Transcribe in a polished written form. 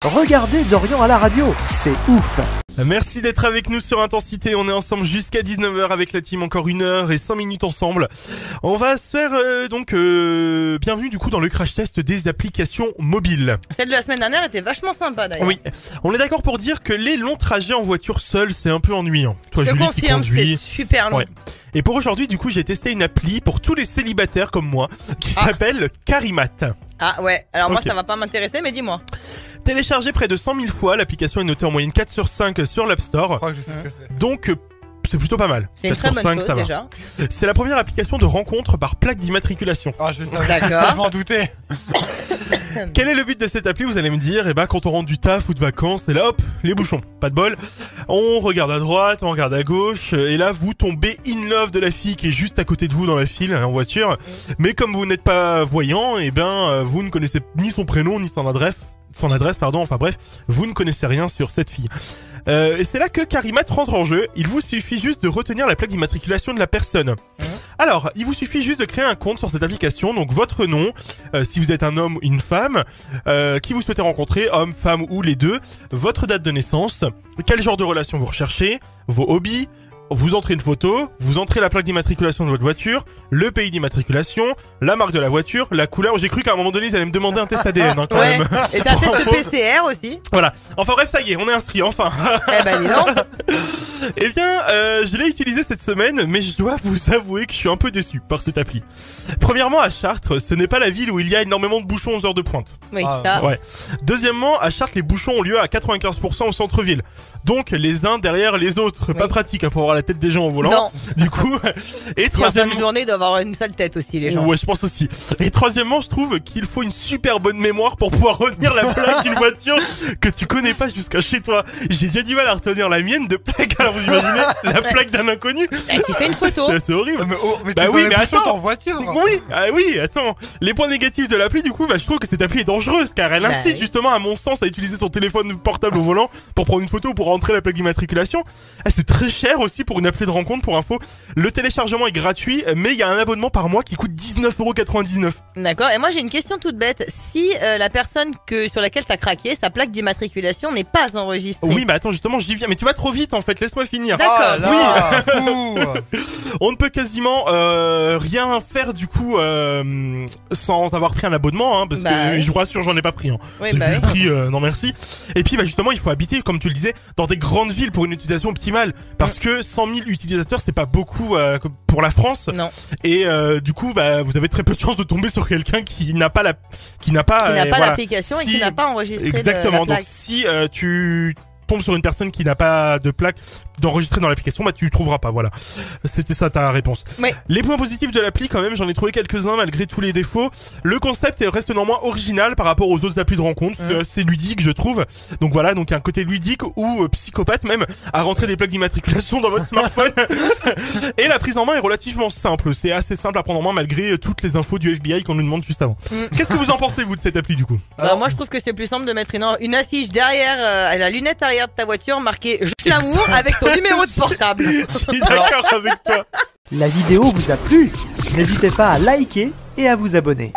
Regardez Dorian à la radio, c'est ouf. Merci d'être avec nous sur Intensité, on est ensemble jusqu'à 19h avec la team, encore 1h05 ensemble. On va se faire bienvenue du coup dans le crash test des applications mobiles. Celle de la semaine dernière était vachement sympa d'ailleurs. Oui, on est d'accord pour dire que les longs trajets en voiture seule c'est un peu ennuyant. Toi Je Julie qui confirme, conduis. c'est super long. Ouais. Et pour aujourd'hui du coup j'ai testé une appli pour tous les célibataires comme moi qui s'appelle Carimat. Ah ouais, alors moi Ok. ça va pas m'intéresser mais dis-moi. Téléchargée près de 100 000 fois, l'application est notée en moyenne 4 sur 5 sur l'App Store. Je crois que je sais ce que c'est. Donc c'est plutôt pas mal. C'est une 4 très sur bonne 5, chose ça va. déjà. C'est la première application de rencontre par plaque d'immatriculation. Ah, je savais. D'accord. Je m'en doutais. Quel est le but de cette appli, vous allez me dire? Eh ben, quand on rentre du taf ou de vacances, et là, hop, les bouchons. Pas de bol. On regarde à droite, on regarde à gauche, et là, vous tombez in love de la fille qui est juste à côté de vous dans la file, en voiture. Mais comme vous n'êtes pas voyant, eh ben, vous ne connaissez ni son prénom, ni son adresse, enfin bref, vous ne connaissez rien sur cette fille. Et c'est là que Carimat rentre en jeu. Il vous suffit juste de retenir la plaque d'immatriculation de la personne. Alors, il vous suffit juste de créer un compte sur cette application, donc votre nom, si vous êtes un homme ou une femme, qui vous souhaitez rencontrer, homme, femme ou les deux, votre date de naissance, quel genre de relation vous recherchez, vos hobbies, vous entrez une photo, vous entrez la plaque d'immatriculation de votre voiture, le pays d'immatriculation, la marque de la voiture, la couleur. J'ai cru qu'à un moment donné ils allaient me demander un test ADN quand Ouais. même. Et t'as un test PCR aussi. Voilà. Enfin bref, ça y est, on est inscrit enfin. Eh ben dis donc. Eh bien, je l'ai utilisé cette semaine, mais je dois vous avouer que je suis un peu déçu par cette appli. Premièrement, à Chartres, ce n'est pas la ville où il y a énormément de bouchons aux heures de pointe. Oui, Ah, ça. Ouais. Deuxièmement, à Chartres, les bouchons ont lieu à 95% au centre-ville. Donc, les uns derrière les autres. Pas Oui. pratique hein, pour avoir la tête des gens au volant. Non. Du coup, et Et en fin troisièmement... de journée, ils doivent avoir une sale tête aussi les gens. Ouais, je pense aussi. Et troisièmement, je trouve qu'il faut une super bonne mémoire pour pouvoir retenir la plaque d'une voiture que tu connais pas jusqu'à chez toi. J'ai déjà du mal à retenir la mienne de plaque. Alors vous imaginez la plaque d'un inconnu? Et tu fais une photo. C'est assez horrible. Mais Bah t'es oui, dans les mais bouchons, attends. t'es en voiture. Oui, oui, attends. Les points négatifs de l'appli, du coup, bah, je trouve que cette appli est dangereuse car elle Bah incite oui. justement, à mon sens, à utiliser son téléphone portable au volant pour prendre une photo ou pour rentrer la plaque d'immatriculation. Ah, c'est très cher aussi pour une appli de rencontre, pour info. Le téléchargement est gratuit, mais il y a un abonnement par mois qui coûte 19,99 €. D'accord. Et moi j'ai une question toute bête. Si la personne sur laquelle t'as craqué, sa plaque d'immatriculation n'est pas enregistrée. Oui, mais attends, justement, j'y viens. Mais tu vas trop vite en fait, laisse-moi finir. D'accord. Ah là, fou. On ne peut quasiment rien faire du coup sans avoir pris un abonnement, hein, parce Bah que oui. je vous rassure, j'en ai pas pris. Hein. Oui, J'ai bah vu le oui. prix, non merci. Et puis bah justement, il faut habiter, comme tu le disais, dans des grandes villes pour une utilisation optimale, parce que 100 000 utilisateurs, c'est pas beaucoup pour la France. Non. Et du coup, bah vous avez très peu de chances de tomber sur quelqu'un qui n'a pas Qui n'a pas voilà. l'application et Si- qui n'a pas enregistré Exactement. la Donc plaque. si tu tombes sur une personne qui n'a pas de plaque d'enregistrer dans l'application, bah tu trouveras pas, voilà. C'était ça ta réponse. Oui. Les points positifs de l'appli quand même, j'en ai trouvé quelques-uns malgré tous les défauts. Le concept reste néanmoins original par rapport aux autres applis de rencontre, c'est assez ludique je trouve. Donc voilà, donc un côté ludique ou psychopathe même à rentrer des plaques d'immatriculation dans votre smartphone. Et la prise en main est relativement simple, c'est assez simple à prendre en main malgré toutes les infos du FBI qu'on nous demande juste avant. Qu'est-ce que vous en pensez vous de cette appli du coup? Bah, moi je trouve que c'est plus simple de mettre une affiche derrière la lunette arrière de ta voiture marquée Je l'amour avec ton numéro de portable. Je suis d'accord avec toi. La vidéo vous a plu? N'hésitez pas à liker et à vous abonner.